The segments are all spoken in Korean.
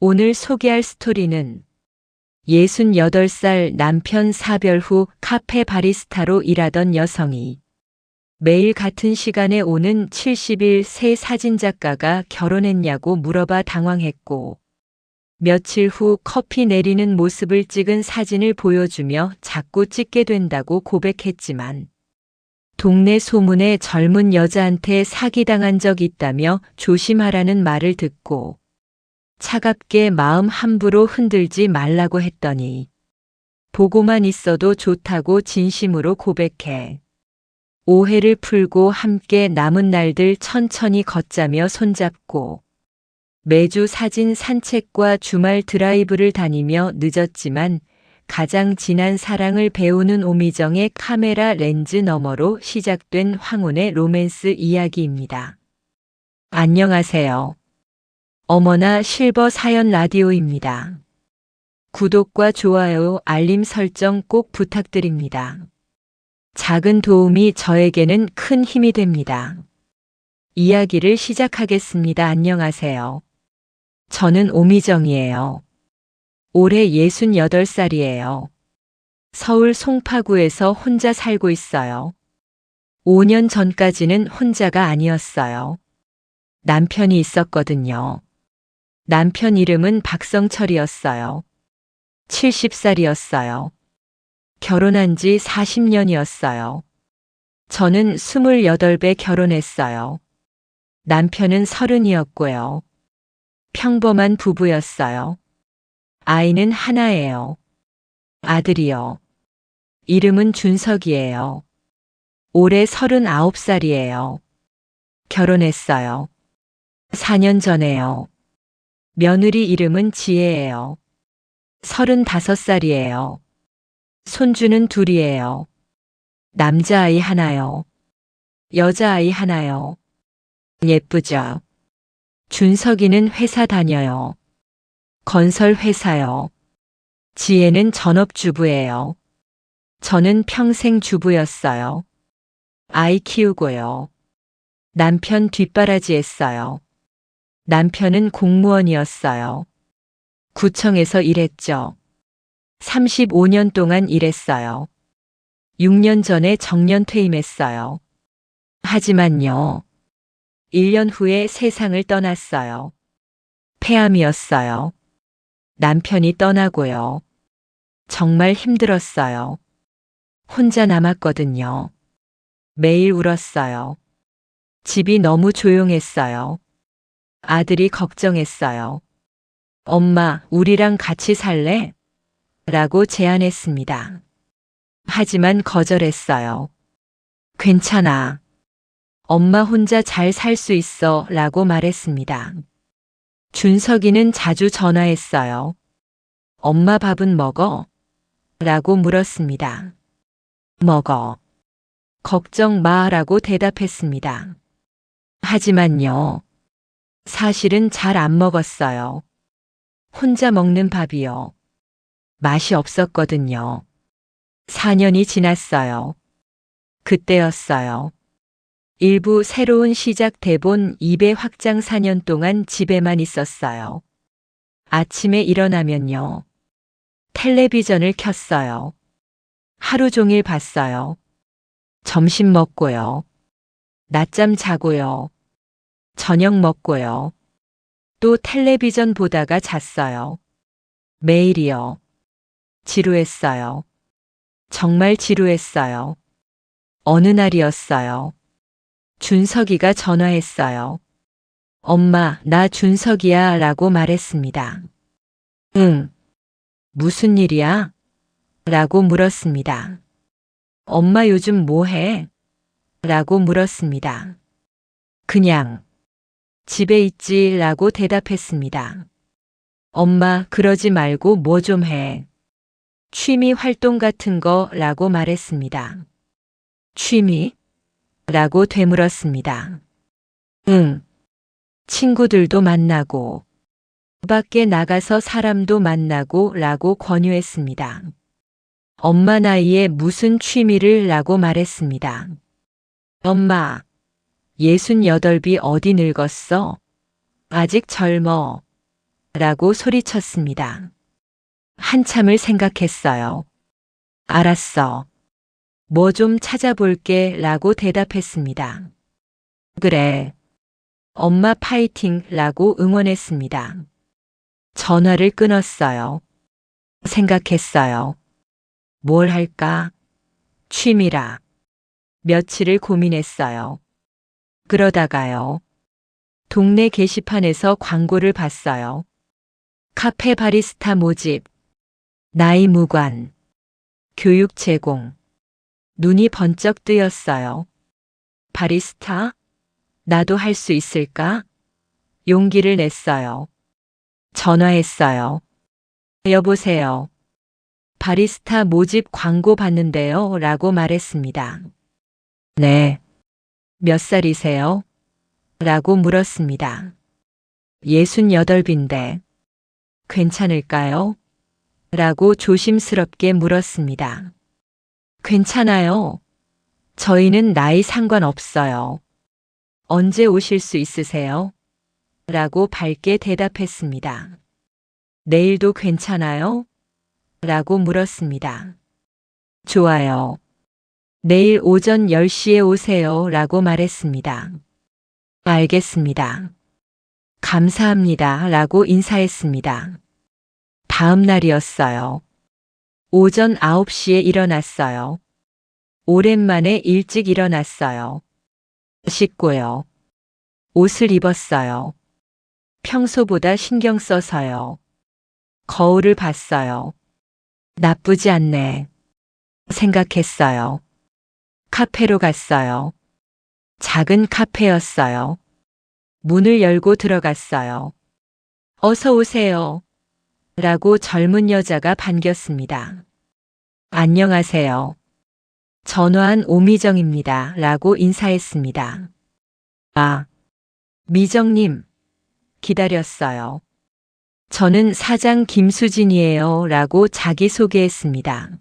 오늘 소개할 스토리는 68살 남편 사별 후 카페 바리스타로 일하던 여성이 매일 같은 시간에 오는 71세 사진작가가 결혼했냐고 물어봐 당황했고, 며칠 후 커피 내리는 모습을 찍은 사진을 보여주며 자꾸 찍게 된다고 고백했지만, 동네 소문에 젊은 여자한테 사기당한 적 있다며 조심하라는 말을 듣고 차갑게 마음 함부로 흔들지 말라고 했더니 보고만 있어도 좋다고 진심으로 고백해 오해를 풀고 함께 남은 날들 천천히 걷자며 손잡고 매주 사진 산책과 주말 드라이브를 다니며 늦었지만 가장 진한 사랑을 배우는 오미정의 카메라 렌즈 너머로 시작된 황혼의 로맨스 이야기입니다. 안녕하세요. 어머나 실버 사연 라디오입니다. 구독과 좋아요, 알림 설정 꼭 부탁드립니다. 작은 도움이 저에게는 큰 힘이 됩니다. 이야기를 시작하겠습니다. 안녕하세요. 저는 오미정이에요. 올해 68살이에요. 서울 송파구에서 혼자 살고 있어요. 5년 전까지는 혼자가 아니었어요. 남편이 있었거든요. 남편 이름은 박성철이었어요. 70살이었어요. 결혼한 지 40년이었어요. 저는 28배 결혼했어요. 남편은 30이었고요. 평범한 부부였어요. 아이는 하나예요. 아들이요. 이름은 준석이에요. 올해 39살이에요. 결혼했어요. 4년 전에요. 며느리 이름은 지혜예요. 35살이에요. 손주는 둘이에요. 남자아이 하나요. 여자아이 하나요. 예쁘죠? 준석이는 회사 다녀요. 건설 회사요. 지혜는 전업주부예요. 저는 평생 주부였어요. 아이 키우고요. 남편 뒷바라지 했어요. 남편은 공무원이었어요. 구청에서 일했죠. 35년 동안 일했어요. 6년 전에 정년 퇴임했어요. 하지만요. 1년 후에 세상을 떠났어요. 폐암이었어요. 남편이 떠나고요. 정말 힘들었어요. 혼자 남았거든요. 매일 울었어요. 집이 너무 조용했어요. 아들이 걱정했어요. 엄마, 우리랑 같이 살래? 라고 제안했습니다. 하지만 거절했어요. 괜찮아. 엄마 혼자 잘 살 수 있어 라고 말했습니다. 준석이는 자주 전화했어요. 엄마 밥은 먹어? 라고 물었습니다. 먹어. 걱정 마 라고 대답했습니다. 하지만요. 사실은 잘 안 먹었어요. 혼자 먹는 밥이요. 맛이 없었거든요. 4년이 지났어요. 그때였어요. 일부 새로운 시작 대본 2배 확장 4년 동안 집에만 있었어요. 아침에 일어나면요. 텔레비전을 켰어요. 하루 종일 봤어요. 점심 먹고요. 낮잠 자고요. 저녁 먹고요. 또 텔레비전 보다가 잤어요. 매일이요. 지루했어요. 정말 지루했어요. 어느 날이었어요. 준석이가 전화했어요. 엄마, 나 준석이야 라고 말했습니다. 응. 무슨 일이야? 라고 물었습니다. 엄마 요즘 뭐 해? 라고 물었습니다. 그냥 집에 있지 라고 대답했습니다. 엄마, 그러지 말고 뭐 좀 해. 취미 활동 같은 거 라고 말했습니다. 취미? 라고 되물었습니다. 응. 친구들도 만나고 밖에 나가서 사람도 만나고 라고 권유했습니다. 엄마 나이에 무슨 취미를 라고 말했습니다. 엄마, 68이 어디 늙었어? 아직 젊어. 라고 소리쳤습니다. 한참을 생각했어요. 알았어. 뭐 좀 찾아볼게 라고 대답했습니다. 그래. 엄마 파이팅 라고 응원했습니다. 전화를 끊었어요. 생각했어요. 뭘 할까? 취미라. 며칠을 고민했어요. 그러다가요. 동네 게시판에서 광고를 봤어요. 카페 바리스타 모집. 나이 무관. 교육 제공. 눈이 번쩍 뜨였어요. 바리스타? 나도 할 수 있을까? 용기를 냈어요. 전화했어요. 여보세요. 바리스타 모집 광고 봤는데요. 라고 말했습니다. 네. 몇 살이세요? 라고 물었습니다. 68인데. 괜찮을까요? 라고 조심스럽게 물었습니다. 괜찮아요. 저희는 나이 상관없어요. 언제 오실 수 있으세요? 라고 밝게 대답했습니다. 내일도 괜찮아요? 라고 물었습니다. 좋아요. 내일 오전 10시에 오세요. 라고 말했습니다. 알겠습니다. 감사합니다. 라고 인사했습니다. 다음 날이었어요. 오전 9시에 일어났어요. 오랜만에 일찍 일어났어요. 씻고요. 옷을 입었어요. 평소보다 신경 써서요. 거울을 봤어요. 나쁘지 않네. 생각했어요. 카페로 갔어요. 작은 카페였어요. 문을 열고 들어갔어요. 어서 오세요. 라고 젊은 여자가 반겼습니다. 안녕하세요. 전화한 오미정입니다. 라고 인사했습니다. 아, 미정님. 기다렸어요. 저는 사장 김수진이에요. 라고 자기소개했습니다.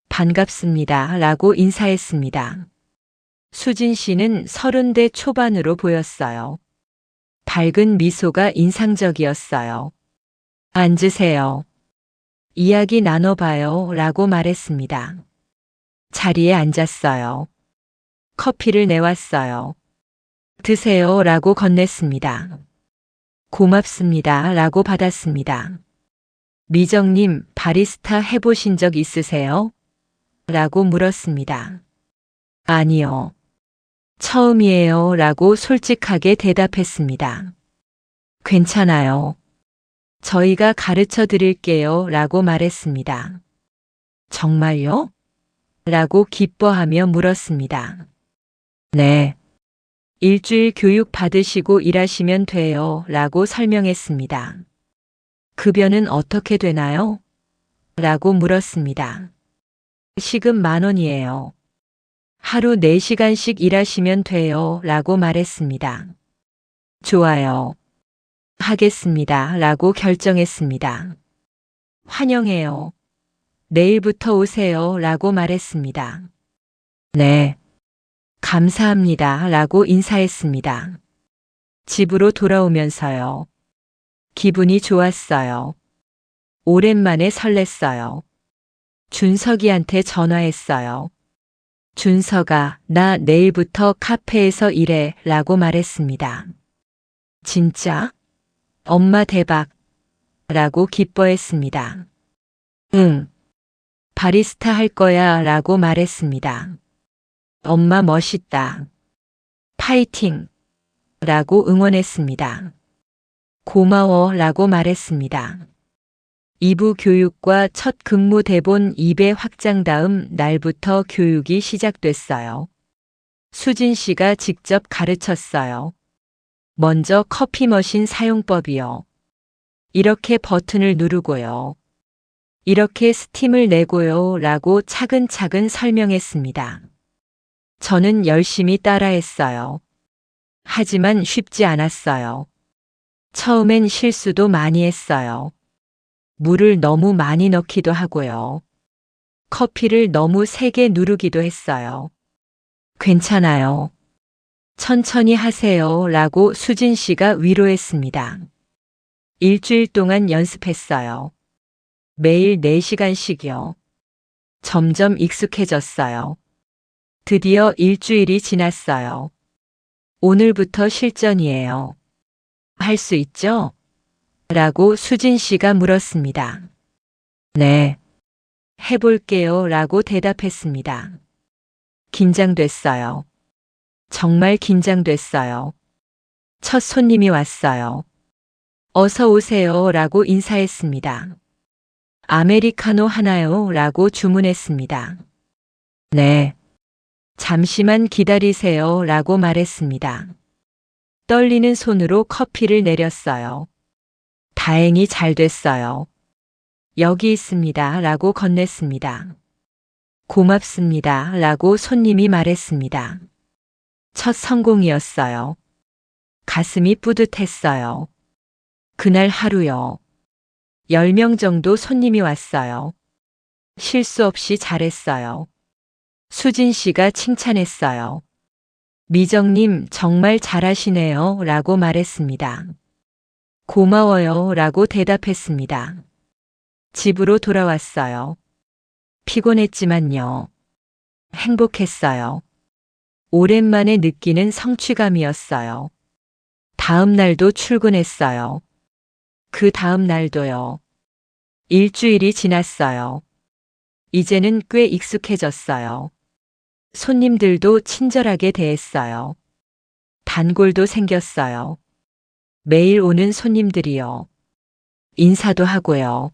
반갑습니다. 라고 인사했습니다. 수진 씨는 30대 초반으로 보였어요. 밝은 미소가 인상적이었어요. 앉으세요. 이야기 나눠봐요. 라고 말했습니다. 자리에 앉았어요. 커피를 내왔어요. 드세요. 라고 건넸습니다. 고맙습니다. 라고 받았습니다. 미정님, 바리스타 해보신 적 있으세요? 라고 물었습니다. 아니요. 처음이에요. 라고 솔직하게 대답했습니다. 괜찮아요. 저희가 가르쳐 드릴게요. 라고 말했습니다. 정말요? 라고 기뻐하며 물었습니다. 네. 일주일 교육 받으시고 일하시면 돼요. 라고 설명했습니다. 급여는 어떻게 되나요? 라고 물었습니다. 시급 10,000원이에요. 하루 4시간씩 일하시면 돼요. 라고 말했습니다. 좋아요. 하겠습니다. 라고 결정했습니다. 환영해요. 내일부터 오세요. 라고 말했습니다. 네. 감사합니다. 라고 인사했습니다. 집으로 돌아오면서요. 기분이 좋았어요. 오랜만에 설렜어요. 준석이한테 전화했어요. 준석아, 나 내일부터 카페에서 일해. 라고 말했습니다. 진짜? 엄마 대박. 라고 기뻐했습니다. 응. 바리스타 할 거야. 라고 말했습니다. 엄마 멋있다. 파이팅! 라고 응원했습니다. 고마워. 라고 말했습니다. 2부 교육과 첫 근무 대본 2배 확장 다음 날부터 교육이 시작됐어요. 수진 씨가 직접 가르쳤어요. 먼저 커피 머신 사용법이요. 이렇게 버튼을 누르고요. 이렇게 스팀을 내고요. 라고 차근차근 설명했습니다. 저는 열심히 따라했어요. 하지만 쉽지 않았어요. 처음엔 실수도 많이 했어요. 물을 너무 많이 넣기도 하고요. 커피를 너무 세게 누르기도 했어요. 괜찮아요. 천천히 하세요. 라고 수진 씨가 위로했습니다. 일주일 동안 연습했어요. 매일 4시간씩요. 점점 익숙해졌어요. 드디어 일주일이 지났어요. 오늘부터 실전이에요. 할 수 있죠? 라고 수진 씨가 물었습니다. 네. 해볼게요. 라고 대답했습니다. 긴장됐어요. 정말 긴장됐어요. 첫 손님이 왔어요. 어서 오세요. 라고 인사했습니다. 아메리카노 하나요? 라고 주문했습니다. 네. 잠시만 기다리세요. 라고 말했습니다. 떨리는 손으로 커피를 내렸어요. 다행히 잘 됐어요. 여기 있습니다. 라고 건넸습니다. 고맙습니다. 라고 손님이 말했습니다. 첫 성공이었어요. 가슴이 뿌듯했어요. 그날 하루요. 10명 정도 손님이 왔어요. 실수 없이 잘했어요. 수진 씨가 칭찬했어요. 미정님 정말 잘하시네요. 라고 말했습니다. 고마워요. 라고 대답했습니다. 집으로 돌아왔어요. 피곤했지만요. 행복했어요. 오랜만에 느끼는 성취감이었어요. 다음 날도 출근했어요. 그 다음 날도요. 일주일이 지났어요. 이제는 꽤 익숙해졌어요. 손님들도 친절하게 대했어요. 단골도 생겼어요. 매일 오는 손님들이요. 인사도 하고요.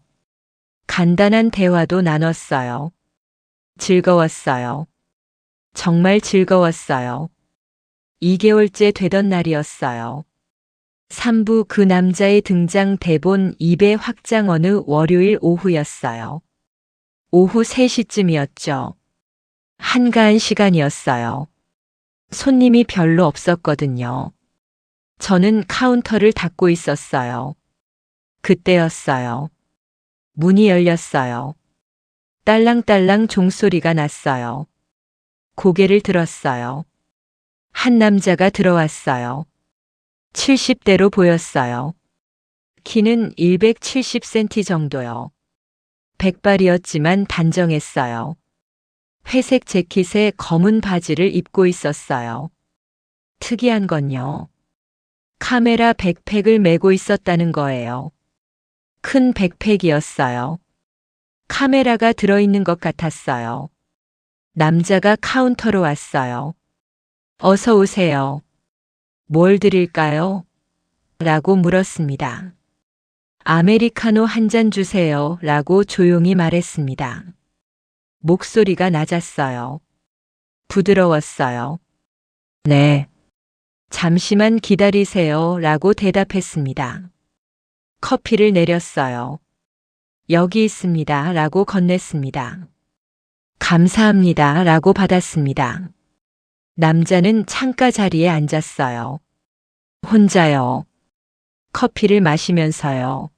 간단한 대화도 나눴어요. 즐거웠어요. 정말 즐거웠어요. 2개월째 되던 날이었어요. 3부 그 남자의 등장 대본 2배 확장 어느 월요일 오후였어요. 오후 3시쯤이었죠. 한가한 시간이었어요. 손님이 별로 없었거든요. 저는 카운터를 닫고 있었어요. 그때였어요. 문이 열렸어요. 딸랑딸랑 종소리가 났어요. 고개를 들었어요. 한 남자가 들어왔어요. 70대로 보였어요. 키는 170cm 정도요. 백발이었지만 단정했어요. 회색 재킷에 검은 바지를 입고 있었어요. 특이한 건요. 카메라 백팩을 메고 있었다는 거예요. 큰 백팩이었어요. 카메라가 들어있는 것 같았어요. 남자가 카운터로 왔어요. 어서 오세요. 뭘 드릴까요? 라고 물었습니다. 아메리카노 한 잔 주세요. 라고 조용히 말했습니다. 목소리가 낮았어요. 부드러웠어요. 네. 잠시만 기다리세요. 라고 대답했습니다. 커피를 내렸어요. 여기 있습니다. 라고 건넸습니다. 감사합니다. 라고 받았습니다. 남자는 창가 자리에 앉았어요. 혼자요. 커피를 마시면서요.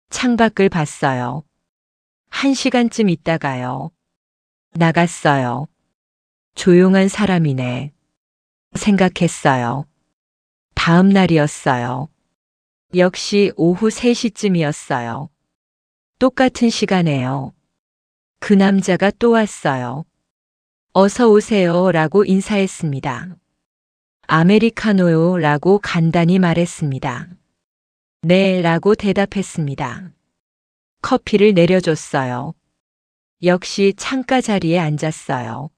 창밖을 봤어요. 1시간쯤 있다가요. 나갔어요. 조용한 사람이네. 생각했어요. 다음 날이었어요. 역시 오후 3시쯤이었어요. 똑같은 시간에요. 그 남자가 또 왔어요. 어서 오세요. 라고 인사했습니다. 아메리카노요. 라고 간단히 말했습니다. 네. 라고 대답했습니다. 커피를 내려줬어요. 역시 창가 자리에 앉았어요.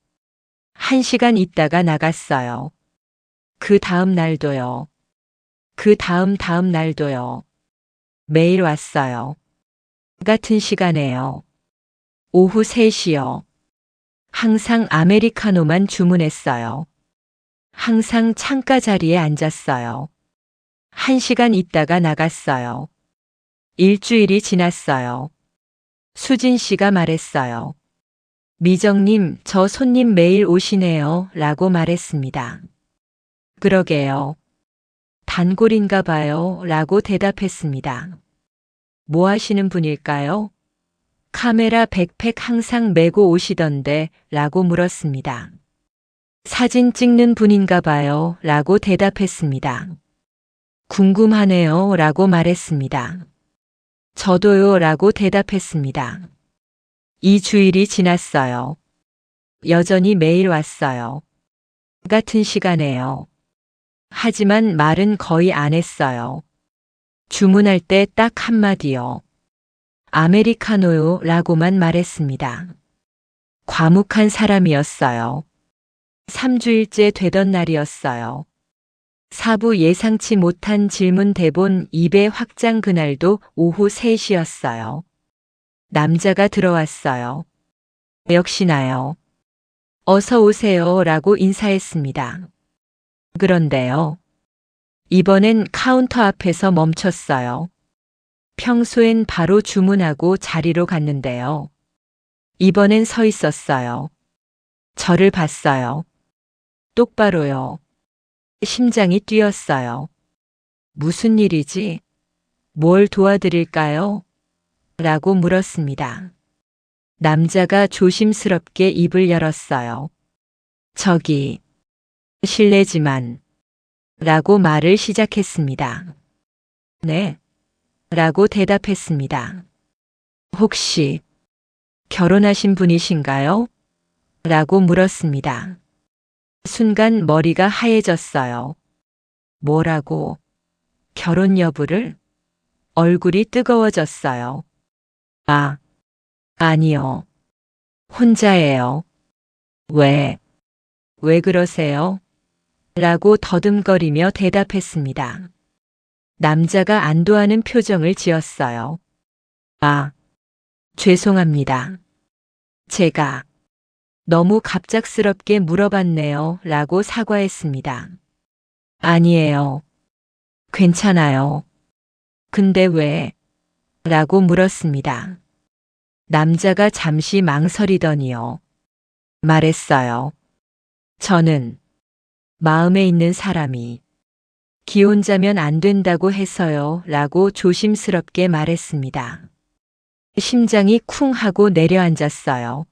1시간 있다가 나갔어요. 그 다음 날도요. 그 다음 날도요. 매일 왔어요. 같은 시간에요. 오후 3시요. 항상 아메리카노만 주문했어요. 항상 창가 자리에 앉았어요. 1시간 있다가 나갔어요. 일주일이 지났어요. 수진 씨가 말했어요. 미정님, 저 손님 매일 오시네요. 라고 말했습니다. 그러게요. 단골인가 봐요. 라고 대답했습니다. 뭐 하시는 분일까요? 카메라 백팩 항상 메고 오시던데 라고 물었습니다. 사진 찍는 분인가 봐요. 라고 대답했습니다. 궁금하네요 라고 말했습니다. 저도요 라고 대답했습니다. 2주일이 지났어요. 여전히 매일 왔어요. 같은 시간에요. 하지만 말은 거의 안 했어요. 주문할 때 딱 한마디요. 아메리카노요 라고만 말했습니다. 과묵한 사람이었어요. 3주일째 되던 날이었어요. 사부 예상치 못한 질문 대본 2배 확장 그날도 오후 3시였어요. 남자가 들어왔어요. 역시나요. 어서 오세요 라고 인사했습니다. 그런데요. 이번엔 카운터 앞에서 멈췄어요. 평소엔 바로 주문하고 자리로 갔는데요. 이번엔 서 있었어요. 저를 봤어요. 똑바로요. 심장이 뛰었어요. 무슨 일이지? 뭘 도와드릴까요? 라고 물었습니다. 남자가 조심스럽게 입을 열었어요. 저기, 실례지만, 라고 말을 시작했습니다. 네, 라고 대답했습니다. 혹시 결혼하신 분이신가요? 라고 물었습니다. 순간 머리가 하얘졌어요. 뭐라고? 결혼 여부를? 얼굴이 뜨거워졌어요. 아, 아니요. 혼자예요. 왜 그러세요? 라고 더듬거리며 대답했습니다. 남자가 안도하는 표정을 지었어요. 아, 죄송합니다. 제가 너무 갑작스럽게 물어봤네요. 라고 사과했습니다. 아니에요. 괜찮아요. 근데 왜? 라고 물었습니다. 남자가 잠시 망설이더니요. 말했어요. 저는 마음에 있는 사람이 기혼자면 안 된다고 해서요. 라고 조심스럽게 말했습니다. 심장이 쿵 하고 내려앉았어요.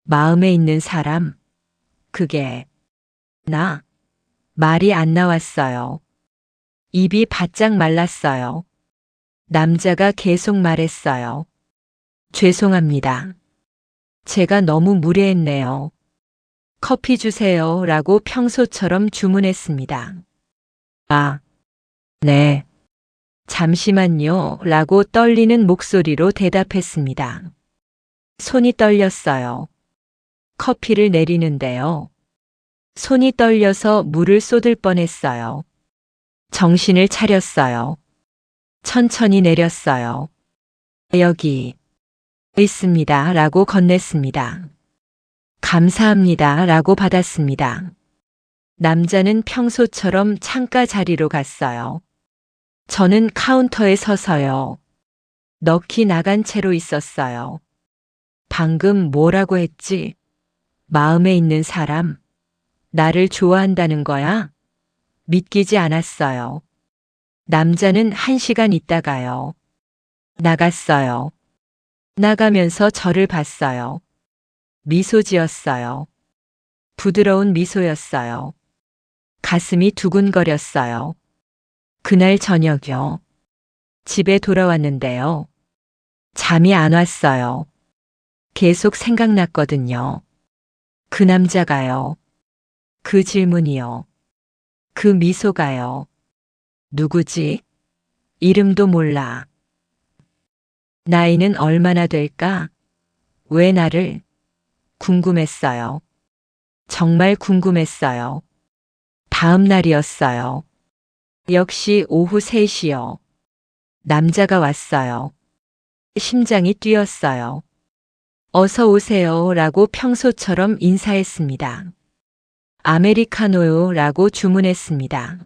마음에 있는 사람? 그게 나? 말이 안 나왔어요. 입이 바짝 말랐어요. 남자가 계속 말했어요. 죄송합니다. 제가 너무 무례했네요. 커피 주세요. 라고 평소처럼 주문했습니다. 아, 네. 잠시만요. 라고 떨리는 목소리로 대답했습니다. 손이 떨렸어요. 커피를 내리는데요. 손이 떨려서 물을 쏟을 뻔했어요. 정신을 차렸어요. 천천히 내렸어요. 여기 있습니다. 라고 건넸습니다. 감사합니다. 라고 받았습니다. 남자는 평소처럼 창가 자리로 갔어요. 저는 카운터에 서서요. 넋이 나간 채로 있었어요. 방금 뭐라고 했지? 마음에 있는 사람? 나를 좋아한다는 거야? 믿기지 않았어요. 남자는 1시간 있다가요. 나갔어요. 나가면서 저를 봤어요. 미소 지었어요. 부드러운 미소였어요. 가슴이 두근거렸어요. 그날 저녁요. 집에 돌아왔는데요. 잠이 안 왔어요. 계속 생각났거든요. 그 남자가요. 그 질문이요. 그 미소가요. 누구지? 이름도 몰라. 나이는 얼마나 될까? 왜 나를? 궁금했어요. 정말 궁금했어요. 다음 날이었어요. 역시 오후 3시요. 남자가 왔어요. 심장이 뛰었어요. 어서 오세요. 라고 평소처럼 인사했습니다. 아메리카노요. 라고 주문했습니다.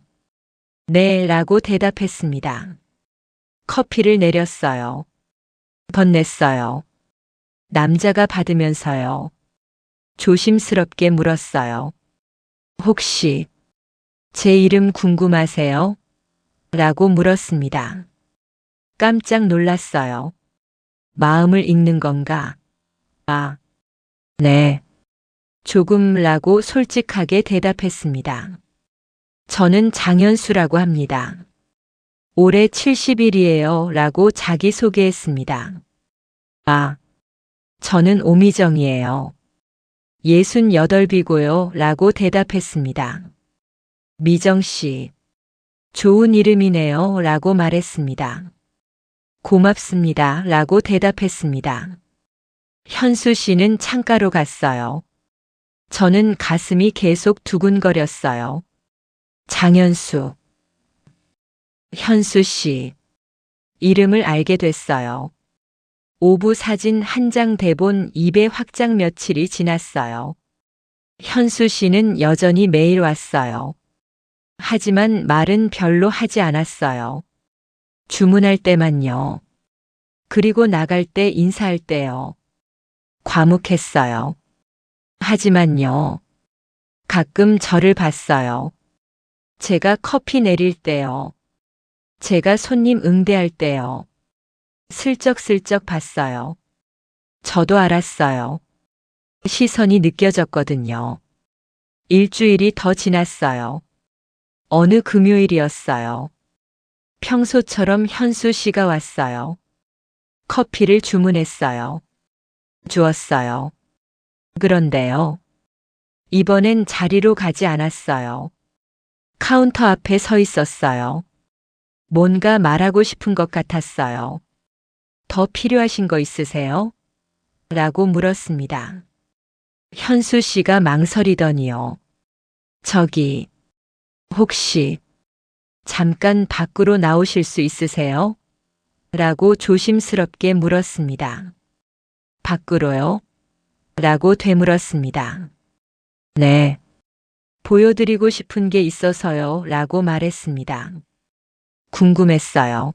네. 라고 대답했습니다. 커피를 내렸어요. 건넸어요. 남자가 받으면서요. 조심스럽게 물었어요. 혹시 제 이름 궁금하세요? 라고 물었습니다. 깜짝 놀랐어요. 마음을 읽는 건가? 아, 네. 조금라고 솔직하게 대답했습니다. 저는 장현수라고 합니다. 올해 70일이에요. 라고 자기소개했습니다. 아, 저는 오미정이에요. 68이고요. 라고 대답했습니다. 미정 씨, 좋은 이름이네요. 라고 말했습니다. 고맙습니다. 라고 대답했습니다. 현수 씨는 창가로 갔어요. 저는 가슴이 계속 두근거렸어요. 장현수. 현수 씨. 이름을 알게 됐어요. 오부 사진 한 장 대본 2배 확장 며칠이 지났어요. 현수 씨는 여전히 매일 왔어요. 하지만 말은 별로 하지 않았어요. 주문할 때만요. 그리고 나갈 때 인사할 때요. 과묵했어요. 하지만요. 가끔 저를 봤어요. 제가 커피 내릴 때요. 제가 손님 응대할 때요. 슬쩍슬쩍 봤어요. 저도 알았어요. 시선이 느껴졌거든요. 일주일이 더 지났어요. 어느 금요일이었어요. 평소처럼 현수 씨가 왔어요. 커피를 주문했어요. 주었어요. 그런데요. 이번엔 자리로 가지 않았어요. 카운터 앞에 서 있었어요. 뭔가 말하고 싶은 것 같았어요. 더 필요하신 거 있으세요? 라고 물었습니다. 현수 씨가 망설이더니요. 저기, 혹시 잠깐 밖으로 나오실 수 있으세요? 라고 조심스럽게 물었습니다. 밖으로요? 라고 되물었습니다. 네. 보여드리고 싶은 게 있어서요. 라고 말했습니다. 궁금했어요.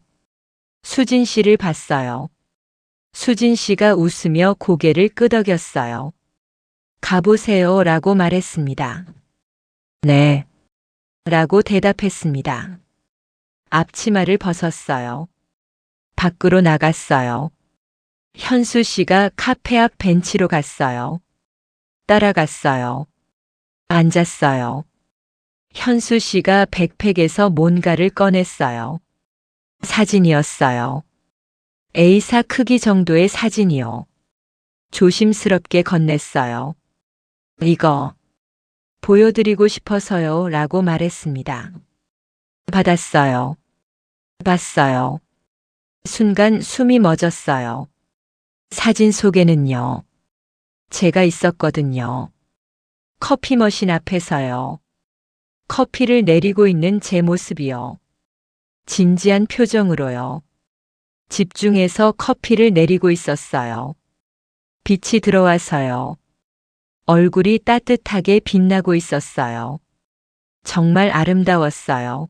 수진 씨를 봤어요. 수진 씨가 웃으며 고개를 끄덕였어요. 가보세요. 라고 말했습니다. 네. 라고 대답했습니다. 앞치마를 벗었어요. 밖으로 나갔어요. 현수 씨가 카페 앞 벤치로 갔어요. 따라갔어요. 앉았어요. 현수 씨가 백팩에서 뭔가를 꺼냈어요. 사진이었어요. A사 크기 정도의 사진이요. 조심스럽게 건넸어요. 이거 보여드리고 싶어서요. 라고 말했습니다. 받았어요. 봤어요. 순간 숨이 멎었어요. 사진 속에는요. 제가 있었거든요. 커피 머신 앞에서요. 커피를 내리고 있는 제 모습이요. 진지한 표정으로요. 집중해서 커피를 내리고 있었어요. 빛이 들어와서요. 얼굴이 따뜻하게 빛나고 있었어요. 정말 아름다웠어요.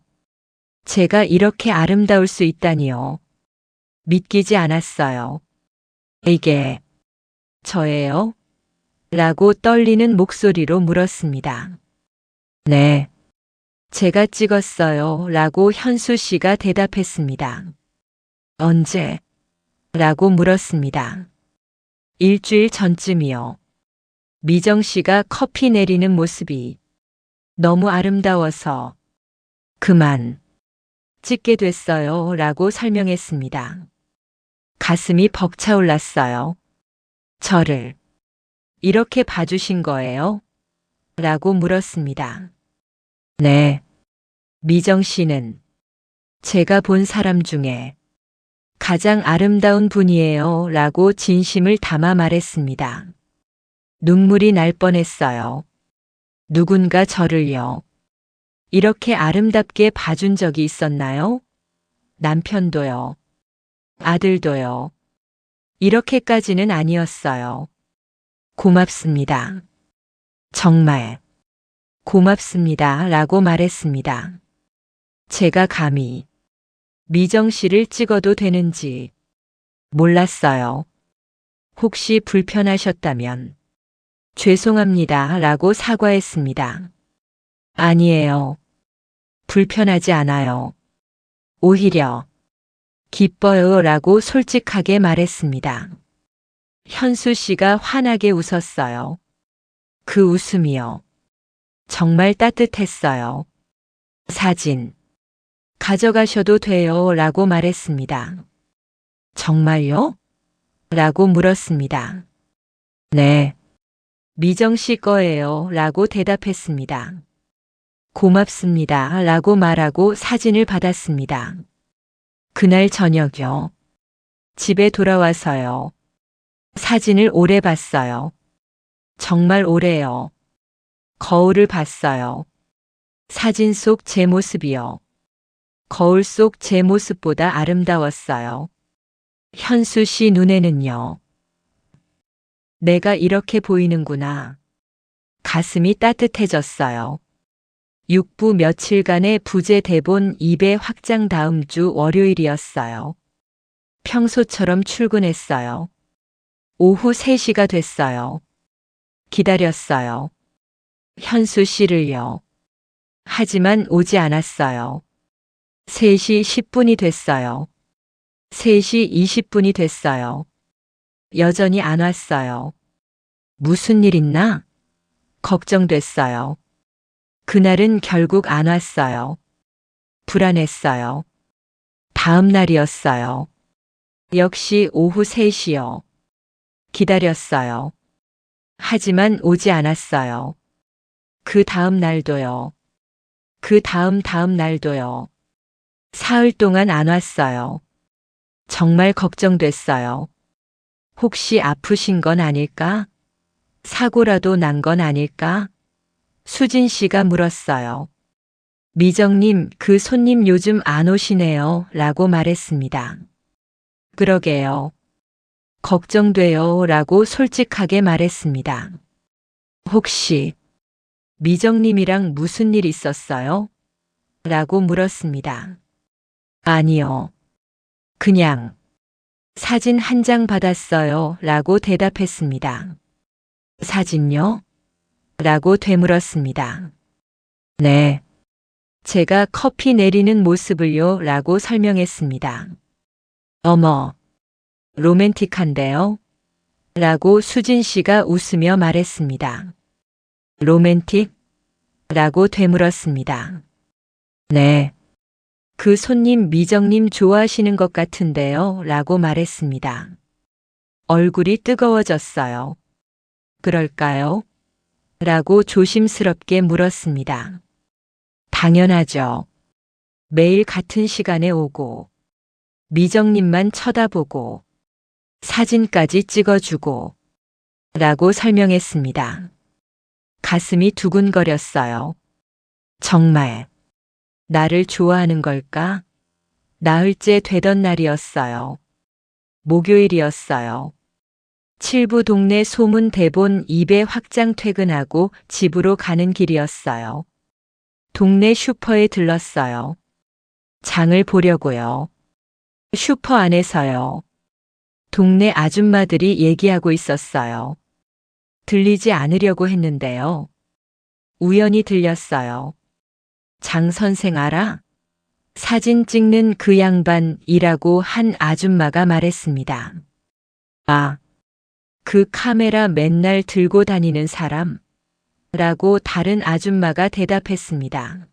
제가 이렇게 아름다울 수 있다니요. 믿기지 않았어요. 이게 저예요? 라고 떨리는 목소리로 물었습니다. 네. 제가 찍었어요. 라고 현수 씨가 대답했습니다. 언제? 라고 물었습니다. 일주일 전쯤이요. 미정 씨가 커피 내리는 모습이 너무 아름다워서 그만 찍게 됐어요. 라고 설명했습니다. 가슴이 벅차올랐어요. 저를 이렇게 봐주신 거예요? 라고 물었습니다. 네. 미정 씨는 제가 본 사람 중에 가장 아름다운 분이에요. 라고 진심을 담아 말했습니다. 눈물이 날 뻔했어요. 누군가 저를요. 이렇게 아름답게 봐준 적이 있었나요? 남편도요. 아들도요. 이렇게까지는 아니었어요. 고맙습니다. 정말 고맙습니다. 라고 말했습니다. 제가 감히 미정 씨를 찍어도 되는지 몰랐어요. 혹시 불편하셨다면 죄송합니다. 라고 사과했습니다. 아니에요. 불편하지 않아요. 오히려 기뻐요. 라고 솔직하게 말했습니다. 현수 씨가 환하게 웃었어요. 그 웃음이요. 정말 따뜻했어요. 사진. 가져가셔도 돼요 라고 말했습니다. 정말요? 라고 물었습니다. 네. 미정 씨 거예요 라고 대답했습니다. 고맙습니다 라고 말하고 사진을 받았습니다. 그날 저녁요. 집에 돌아와서요. 사진을 오래 봤어요. 정말 오래요. 거울을 봤어요. 사진 속 제 모습이요. 거울 속 제 모습보다 아름다웠어요. 현수 씨 눈에는요. 내가 이렇게 보이는구나. 가슴이 따뜻해졌어요. 6부 며칠간의 부재 대본 2배 확장 다음 주 월요일이었어요. 평소처럼 출근했어요. 오후 3시가 됐어요. 기다렸어요. 현수 씨를요. 하지만 오지 않았어요. 3시 10분이 됐어요. 3시 20분이 됐어요. 여전히 안 왔어요. 무슨 일 있나? 걱정됐어요. 그날은 결국 안 왔어요. 불안했어요. 다음 날이었어요. 역시 오후 3시요. 기다렸어요. 하지만 오지 않았어요. 그 다음 날도요. 그 다음 날도요. 사흘 동안 안 왔어요. 정말 걱정됐어요. 혹시 아프신 건 아닐까? 사고라도 난 건 아닐까? 수진 씨가 물었어요. 미정님, 그 손님 요즘 안 오시네요. 라고 말했습니다. 그러게요. 걱정돼요. 라고 솔직하게 말했습니다. 혹시 미정님이랑 무슨 일 있었어요? 라고 물었습니다. 아니요. 그냥 사진 한 장 받았어요. 라고 대답했습니다. 사진요? 라고 되물었습니다. 네. 제가 커피 내리는 모습을요. 라고 설명했습니다. 어머, 로맨틱한데요? 라고 수진 씨가 웃으며 말했습니다. 로맨틱? 라고 되물었습니다. 네. 그 손님 미정님 좋아하시는 것 같은데요. 라고 말했습니다. 얼굴이 뜨거워졌어요. 그럴까요? 라고 조심스럽게 물었습니다. 당연하죠. 매일 같은 시간에 오고, 미정님만 쳐다보고, 사진까지 찍어주고, 라고 설명했습니다. 가슴이 두근거렸어요. 정말 나를 좋아하는 걸까? 나흘째 되던 날이었어요. 목요일이었어요. 7부 동네 소문 대본 2배 확장 퇴근하고 집으로 가는 길이었어요. 동네 슈퍼에 들렀어요. 장을 보려고요. 슈퍼 안에서요. 동네 아줌마들이 얘기하고 있었어요. 들리지 않으려고 했는데요. 우연히 들렸어요. 장 선생 알아? 사진 찍는 그 양반이라고 한 아줌마가 말했습니다. 아, 그 카메라 맨날 들고 다니는 사람? 라고 다른 아줌마가 대답했습니다.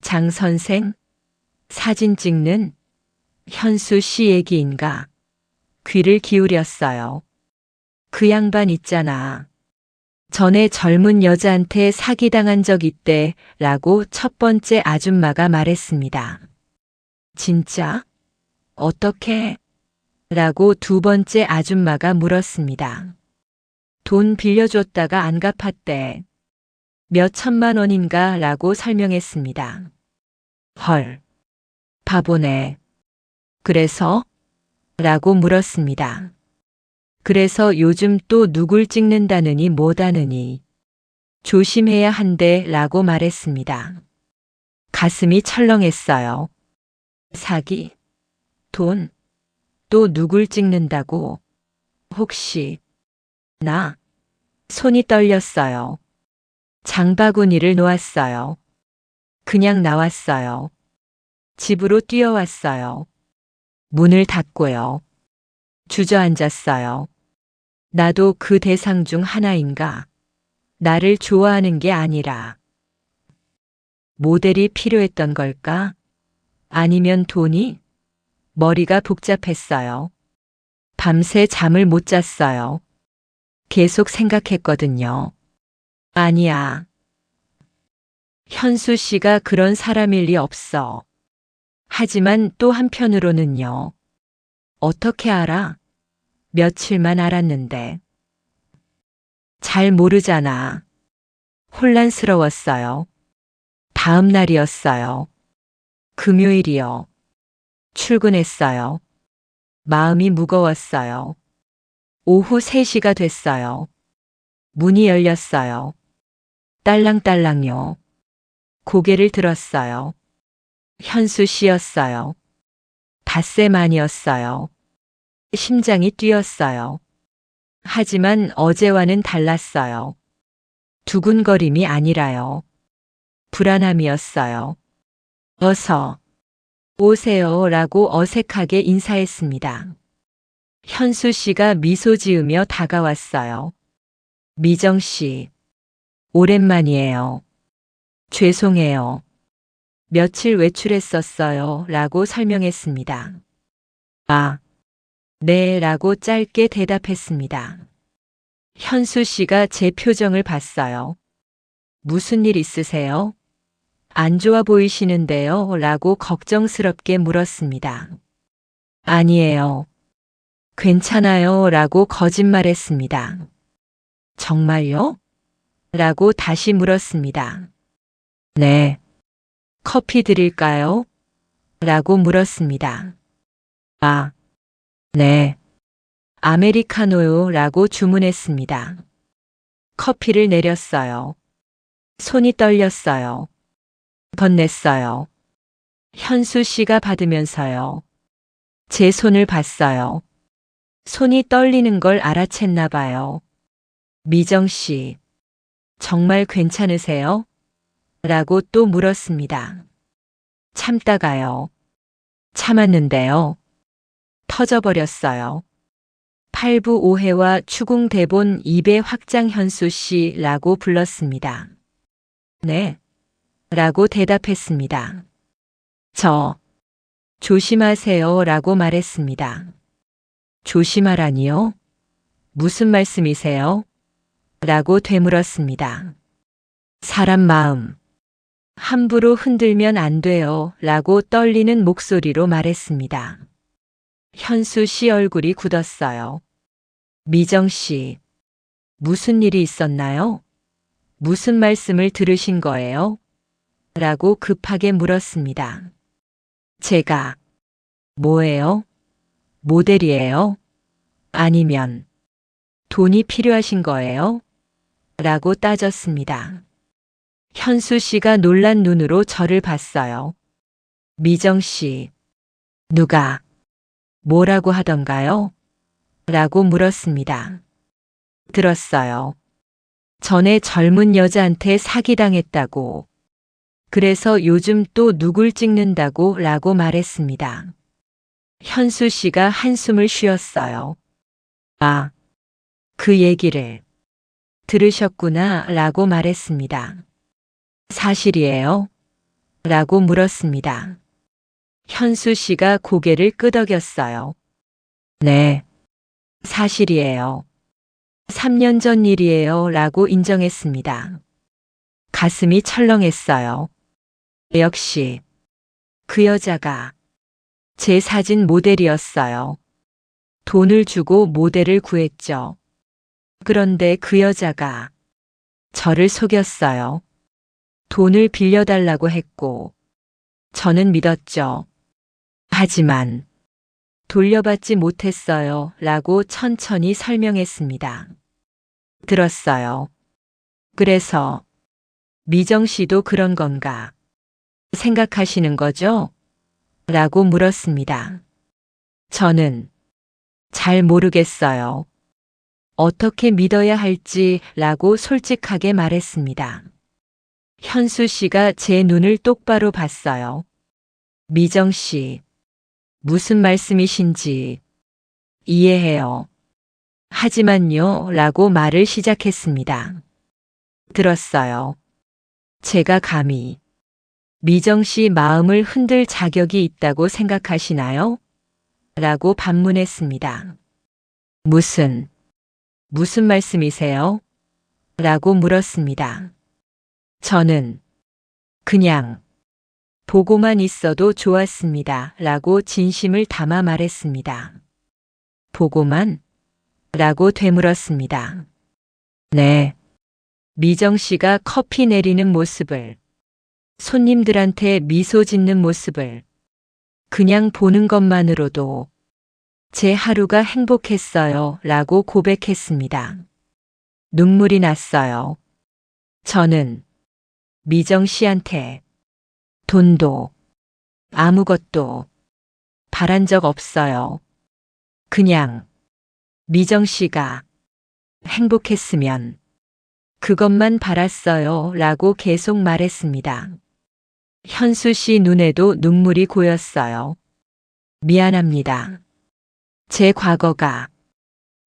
장 선생? 사진 찍는? 현수 씨 얘기인가? 귀를 기울였어요. 그 양반 있잖아. 전에 젊은 여자한테 사기당한 적 있대 라고 첫 번째 아줌마가 말했습니다. 진짜? 어떻게? 라고 두 번째 아줌마가 물었습니다. 돈 빌려줬다가 안 갚았대. 몇 천만 원인가 라고 설명했습니다. 헐. 바보네. 그래서? 라고 물었습니다. 그래서 요즘 또 누굴 찍는다느니 뭐다느니 조심해야 한대 라고 말했습니다. 가슴이 철렁했어요. 사기? 돈? 또 누굴 찍는다고? 혹시 나? 손이 떨렸어요. 장바구니를 놓았어요. 그냥 나왔어요. 집으로 뛰어왔어요. 문을 닫고요. 주저앉았어요. 나도 그 대상 중 하나인가? 나를 좋아하는 게 아니라 모델이 필요했던 걸까? 아니면 돈이? 머리가 복잡했어요. 밤새 잠을 못 잤어요. 계속 생각했거든요. 아니야. 현수 씨가 그런 사람일 리 없어. 하지만 또 한편으로는요. 어떻게 알아? 며칠만 알았는데. 잘 모르잖아. 혼란스러웠어요. 다음 날이었어요. 금요일이요. 출근했어요. 마음이 무거웠어요. 오후 3시가 됐어요. 문이 열렸어요. 딸랑딸랑요. 고개를 들었어요. 현수 씨였어요. 닷새 만이었어요. 심장이 뛰었어요. 하지만 어제와는 달랐어요. 두근거림이 아니라요. 불안함이었어요. 어서 오세요 라고 어색하게 인사했습니다. 현수 씨가 미소 지으며 다가왔어요. 미정 씨, 오랜만이에요. 죄송해요. 며칠 외출했었어요 라고 설명했습니다. 아, 네 라고 짧게 대답했습니다. 현수 씨가 제 표정을 봤어요. 무슨 일 있으세요? 안 좋아 보이시는데요 라고 걱정스럽게 물었습니다. 아니에요. 괜찮아요 라고 거짓말했습니다. 정말요? 라고 다시 물었습니다. 네. 커피 드릴까요? 라고 물었습니다. 아, 네. 아메리카노요 라고 주문했습니다. 커피를 내렸어요. 손이 떨렸어요. 건넸어요. 현수 씨가 받으면서요. 제 손을 봤어요. 손이 떨리는 걸 알아챘나 봐요. 미정 씨, 정말 괜찮으세요? 라고 또 물었습니다. 참다가요. 참았는데요. 터져버렸어요. 8부 5회와 추궁 대본 2배 확장 현수 씨라고 불렀습니다. 네. 라고 대답했습니다. 저, 조심하세요 라고 말했습니다. 조심하라니요? 무슨 말씀이세요? 라고 되물었습니다. 사람 마음. 함부로 흔들면 안 돼요 라고 떨리는 목소리로 말했습니다. 현수 씨 얼굴이 굳었어요. 미정 씨, 무슨 일이 있었나요? 무슨 말씀을 들으신 거예요? 라고 급하게 물었습니다. 제가, 뭐예요? 모델이에요? 아니면, 돈이 필요하신 거예요? 라고 따졌습니다. 현수 씨가 놀란 눈으로 저를 봤어요. 미정 씨, 누가, 뭐라고 하던가요? 라고 물었습니다. 들었어요. 전에 젊은 여자한테 사기당했다고. 그래서 요즘 또 누굴 찍는다고 라고 말했습니다. 현수 씨가 한숨을 쉬었어요. 아, 그 얘기를 들으셨구나 라고 말했습니다. 사실이에요? 라고 물었습니다. 현수 씨가 고개를 끄덕였어요. 네, 사실이에요. 3년 전 일이에요 라고 인정했습니다. 가슴이 철렁했어요. 역시 그 여자가 제 사진 모델이었어요. 돈을 주고 모델을 구했죠. 그런데 그 여자가 저를 속였어요. 돈을 빌려달라고 했고 저는 믿었죠. 하지만 돌려받지 못했어요 라고 천천히 설명했습니다. 들었어요. 그래서 미정 씨도 그런 건가 생각하시는 거죠? 라고 물었습니다. 저는 잘 모르겠어요. 어떻게 믿어야 할지 라고 솔직하게 말했습니다. 현수 씨가 제 눈을 똑바로 봤어요. 미정 씨, 무슨 말씀이신지 이해해요. 하지만요 라고 말을 시작했습니다. 들었어요. 제가 감히 미정 씨 마음을 흔들 자격이 있다고 생각하시나요? 라고 반문했습니다. 무슨 말씀이세요? 라고 물었습니다. 저는 그냥 보고만 있어도 좋았습니다. 라고 진심을 담아 말했습니다. 보고만? 라고 되물었습니다. 네. 미정 씨가 커피 내리는 모습을, 손님들한테 미소 짓는 모습을 그냥 보는 것만으로도 제 하루가 행복했어요. 라고 고백했습니다. 눈물이 났어요. 저는 미정 씨한테 돈도 아무것도 바란 적 없어요. 그냥 미정 씨가 행복했으면 그것만 바랐어요. 라고 계속 말했습니다. 현수 씨 눈에도 눈물이 고였어요. 미안합니다. 제 과거가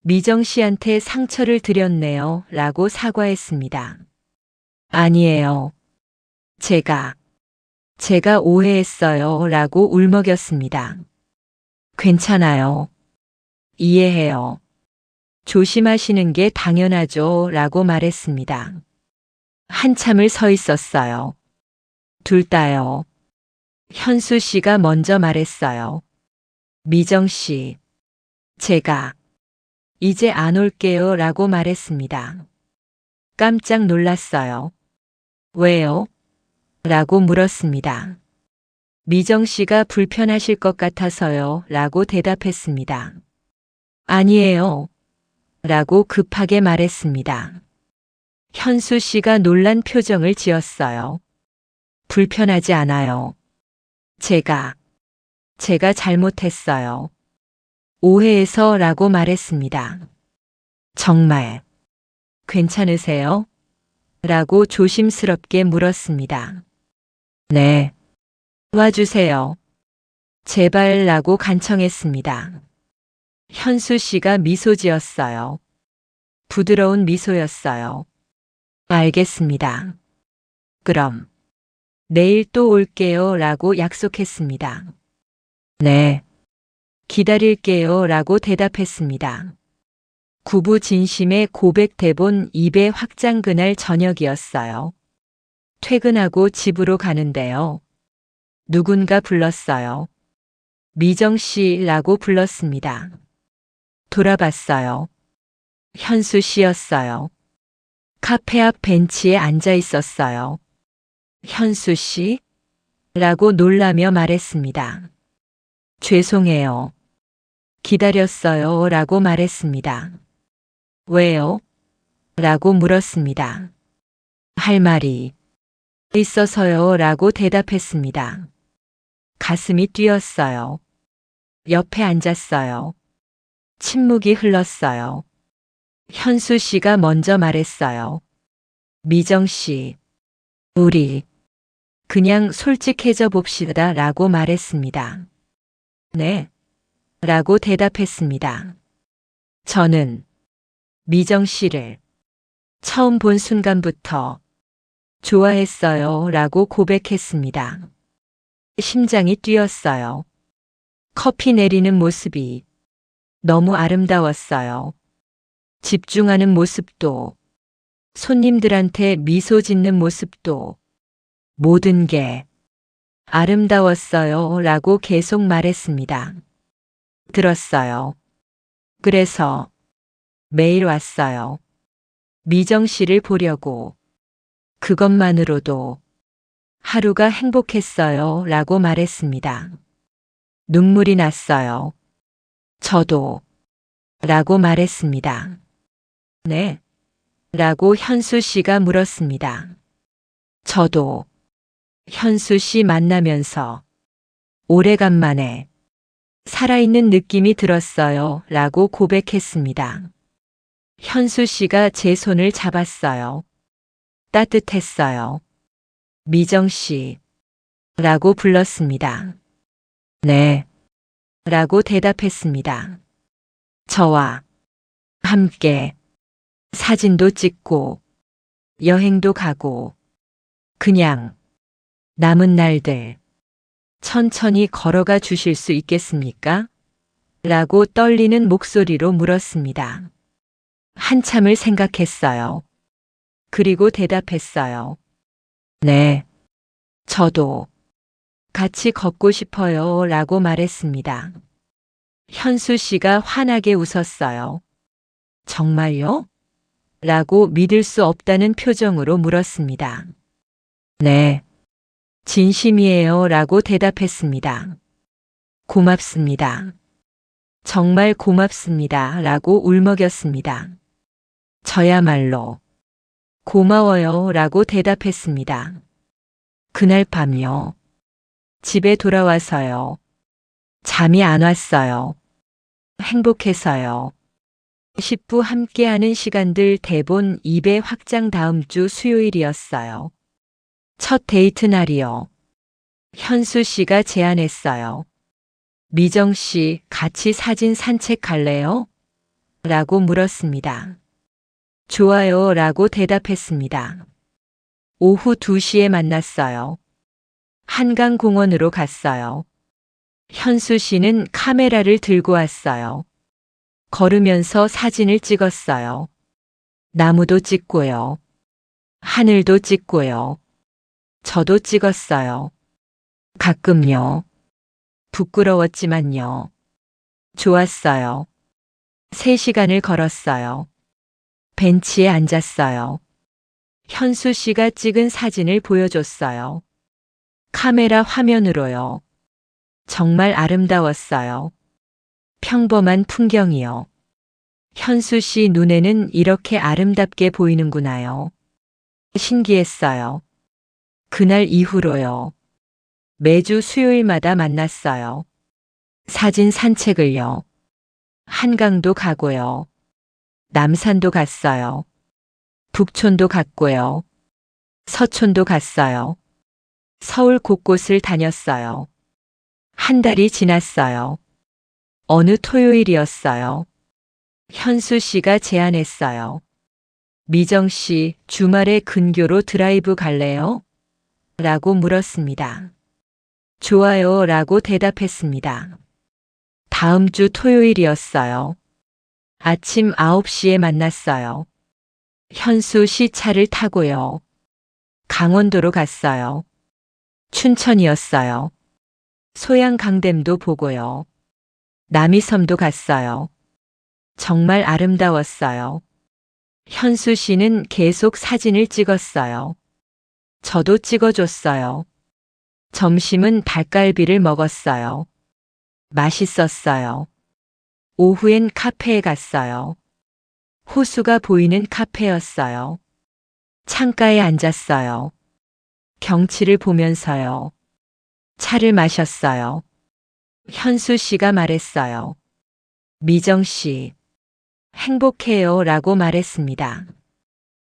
미정 씨한테 상처를 드렸네요. 라고 사과했습니다. 아니에요. 제가 오해했어요. 라고 울먹였습니다. 괜찮아요. 이해해요. 조심하시는 게 당연하죠. 라고 말했습니다. 한참을 서 있었어요. 둘 다요. 현수 씨가 먼저 말했어요. 미정 씨, 제가 이제 안 올게요. 라고 말했습니다. 깜짝 놀랐어요. 왜요? 라고 물었습니다. 미정 씨가 불편하실 것 같아서요. 라고 대답했습니다. 아니에요. 라고 급하게 말했습니다. 현수 씨가 놀란 표정을 지었어요. 불편하지 않아요. 제가 잘못했어요. 오해해서 라고 말했습니다. 정말 괜찮으세요? 라고 조심스럽게 물었습니다. 네. 와주세요. 제발 라고 간청했습니다. 현수 씨가 미소 지었어요. 부드러운 미소였어요. 알겠습니다. 그럼 내일 또 올게요. 라고 약속했습니다. 네. 기다릴게요. 라고 대답했습니다. 구부진심의 고백 대본 2배 확장 그날 저녁이었어요. 퇴근하고 집으로 가는데요. 누군가 불렀어요. 미정 씨라고 불렀습니다. 돌아봤어요. 현수 씨였어요. 카페 앞 벤치에 앉아 있었어요. 현수 씨? 라고 놀라며 말했습니다. 죄송해요. 기다렸어요. 라고 말했습니다. 왜요? 라고 물었습니다. 할 말이 있어서요. 라고 대답했습니다. 가슴이 뛰었어요. 옆에 앉았어요. 침묵이 흘렀어요. 현수 씨가 먼저 말했어요. 미정 씨, 우리 그냥 솔직해져 봅시다. 라고 말했습니다. 네. 라고 대답했습니다. 저는 미정 씨를 처음 본 순간부터 좋아했어요. 라고 고백했습니다. 심장이 뛰었어요. 커피 내리는 모습이 너무 아름다웠어요. 집중하는 모습도, 손님들한테 미소 짓는 모습도 모든 게 아름다웠어요. 라고 계속 말했습니다. 들었어요. 그래서 매일 왔어요. 미정 씨를 보려고. 그것만으로도 하루가 행복했어요. 라고 말했습니다. 눈물이 났어요. 저도. 라고 말했습니다. 네. 라고 현수 씨가 물었습니다. 저도 현수 씨 만나면서 오래간만에 살아있는 느낌이 들었어요. 라고 고백했습니다. 현수 씨가 제 손을 잡았어요. 따뜻했어요. 미정 씨. 라고 불렀습니다. 네. 라고 대답했습니다. 저와 함께 사진도 찍고 여행도 가고 그냥 남은 날들 천천히 걸어가 주실 수 있겠습니까? 라고 떨리는 목소리로 물었습니다. 한참을 생각했어요. 그리고 대답했어요. 네. 저도 같이 걷고 싶어요. 라고 말했습니다. 현수 씨가 환하게 웃었어요. 정말요? 라고 믿을 수 없다는 표정으로 물었습니다. 네. 진심이에요. 라고 대답했습니다. 고맙습니다. 정말 고맙습니다. 라고 울먹였습니다. 저야말로 고마워요. 라고 대답했습니다. 그날 밤요. 집에 돌아와서요. 잠이 안 왔어요. 행복해서요. 10부 함께하는 시간들 대본 2배 확장 다음 주 수요일이었어요. 첫 데이트 날이요. 현수 씨가 제안했어요. 미정 씨, 같이 사진 산책 갈래요? 라고 물었습니다. 좋아요. 라고 대답했습니다. 오후 2시에 만났어요. 한강공원으로 갔어요. 현수 씨는 카메라를 들고 왔어요. 걸으면서 사진을 찍었어요. 나무도 찍고요. 하늘도 찍고요. 저도 찍었어요. 가끔요. 부끄러웠지만요. 좋았어요. 3시간을 걸었어요. 벤치에 앉았어요. 현수 씨가 찍은 사진을 보여줬어요. 카메라 화면으로요. 정말 아름다웠어요. 평범한 풍경이요. 현수 씨 눈에는 이렇게 아름답게 보이는구나요. 신기했어요. 그날 이후로요. 매주 수요일마다 만났어요. 사진 산책을요. 한강도 가고요. 남산도 갔어요. 북촌도 갔고요. 서촌도 갔어요. 서울 곳곳을 다녔어요. 한 달이 지났어요. 어느 토요일이었어요. 현수 씨가 제안했어요. 미정 씨, 주말에 근교로 드라이브 갈래요? 라고 물었습니다. 좋아요. 라고 대답했습니다. 다음 주 토요일이었어요. 아침 9시에 만났어요. 현수 씨 차를 타고요. 강원도로 갔어요. 춘천이었어요. 소양강댐도 보고요. 남이섬도 갔어요. 정말 아름다웠어요. 현수 씨는 계속 사진을 찍었어요. 저도 찍어줬어요. 점심은 닭갈비를 먹었어요. 맛있었어요. 오후엔 카페에 갔어요. 호수가 보이는 카페였어요. 창가에 앉았어요. 경치를 보면서요. 차를 마셨어요. 현수 씨가 말했어요. 미정 씨, 행복해요. 라고 말했습니다.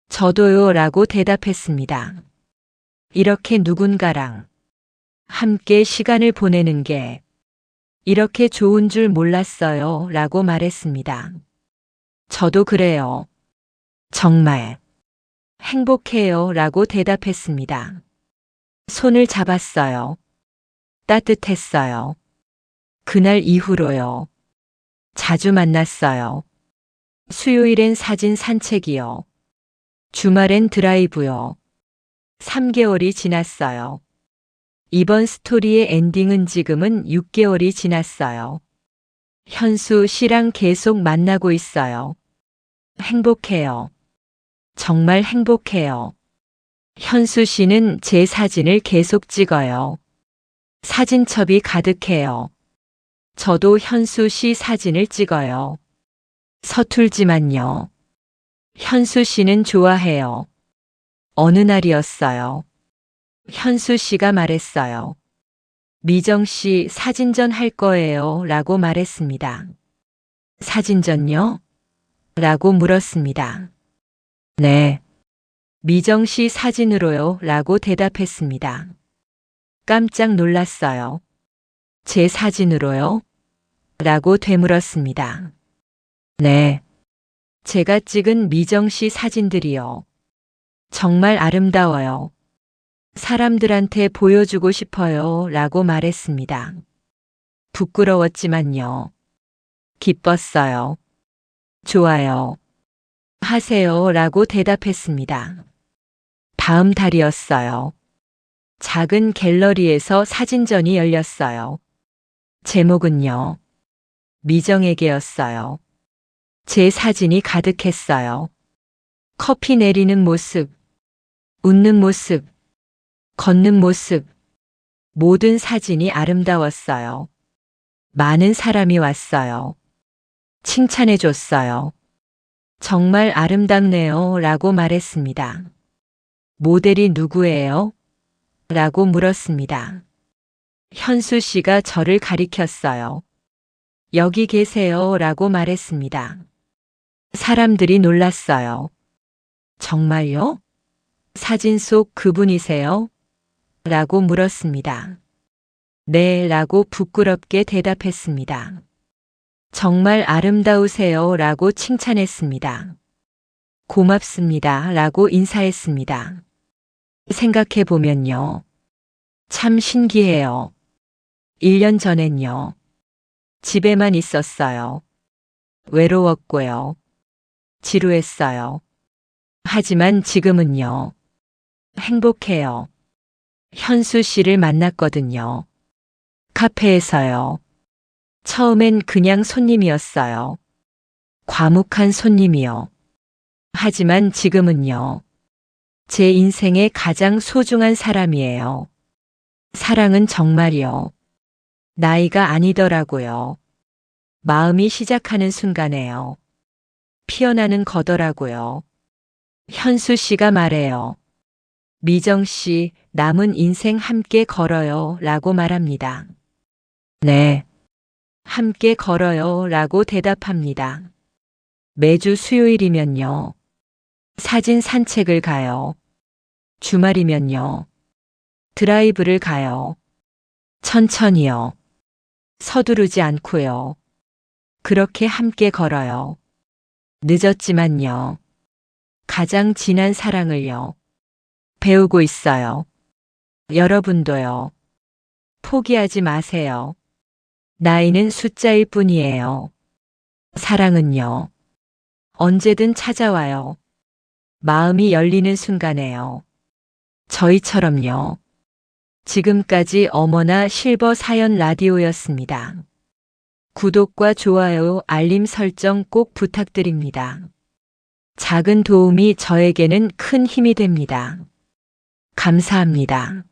저도요. 라고 대답했습니다. 이렇게 누군가랑 함께 시간을 보내는 게 이렇게 좋은 줄 몰랐어요. 라고 말했습니다. 저도 그래요. 정말 행복해요. 라고 대답했습니다. 손을 잡았어요. 따뜻했어요. 그날 이후로요. 자주 만났어요. 수요일엔 사진 산책이요. 주말엔 드라이브요. 3개월이 지났어요. 이번 스토리의 엔딩은 지금은 6개월이 지났어요. 현수 씨랑 계속 만나고 있어요. 행복해요. 정말 행복해요. 현수 씨는 제 사진을 계속 찍어요. 사진첩이 가득해요. 저도 현수 씨 사진을 찍어요. 서툴지만요. 현수 씨는 좋아해요. 어느 날이었어요. 현수 씨가 말했어요. 미정 씨 사진전 할 거예요. 라고 말했습니다. 사진전요? 라고 물었습니다. 네. 미정 씨 사진으로요. 라고 대답했습니다. 깜짝 놀랐어요. 제 사진으로요? 라고 되물었습니다. 네. 제가 찍은 미정 씨 사진들이요. 정말 아름다워요. 사람들한테 보여주고 싶어요 라고 말했습니다. 부끄러웠지만요. 기뻤어요. 좋아요. 하세요 라고 대답했습니다. 다음 달이었어요. 작은 갤러리에서 사진전이 열렸어요. 제목은요. 미정에게였어요. 제 사진이 가득했어요. 커피 내리는 모습, 웃는 모습, 걷는 모습, 모든 사진이 아름다웠어요. 많은 사람이 왔어요. 칭찬해 줬어요. 정말 아름답네요 라고 말했습니다. 모델이 누구예요? 라고 물었습니다. 현수 씨가 저를 가리켰어요. 여기 계세요 라고 말했습니다. 사람들이 놀랐어요. 정말요? 사진 속 그분이세요? 라고 물었습니다. 네 라고 부끄럽게 대답했습니다. 정말 아름다우세요 라고 칭찬했습니다. 고맙습니다 라고 인사했습니다. 생각해 보면요. 참 신기해요. 1년 전엔요. 집에만 있었어요. 외로웠고요. 지루했어요. 하지만 지금은요. 행복해요. 현수 씨를 만났거든요. 카페에서요. 처음엔 그냥 손님이었어요. 과묵한 손님이요. 하지만 지금은요. 제 인생의 가장 소중한 사람이에요. 사랑은 정말이요. 나이가 아니더라고요. 마음이 시작하는 순간에요. 피어나는 거더라고요. 현수 씨가 말해요. 미정 씨, 남은 인생 함께 걸어요 라고 말합니다. 네. 함께 걸어요 라고 대답합니다. 매주 수요일이면요. 사진 산책을 가요. 주말이면요. 드라이브를 가요. 천천히요. 서두르지 않고요. 그렇게 함께 걸어요. 늦었지만요. 가장 진한 사랑을요. 배우고 있어요. 여러분도요. 포기하지 마세요. 나이는 숫자일 뿐이에요. 사랑은요. 언제든 찾아와요. 마음이 열리는 순간에요. 저희처럼요. 지금까지 어머나 실버 사연 라디오였습니다. 구독과 좋아요, 알림 설정 꼭 부탁드립니다. 작은 도움이 저에게는 큰 힘이 됩니다. 감사합니다.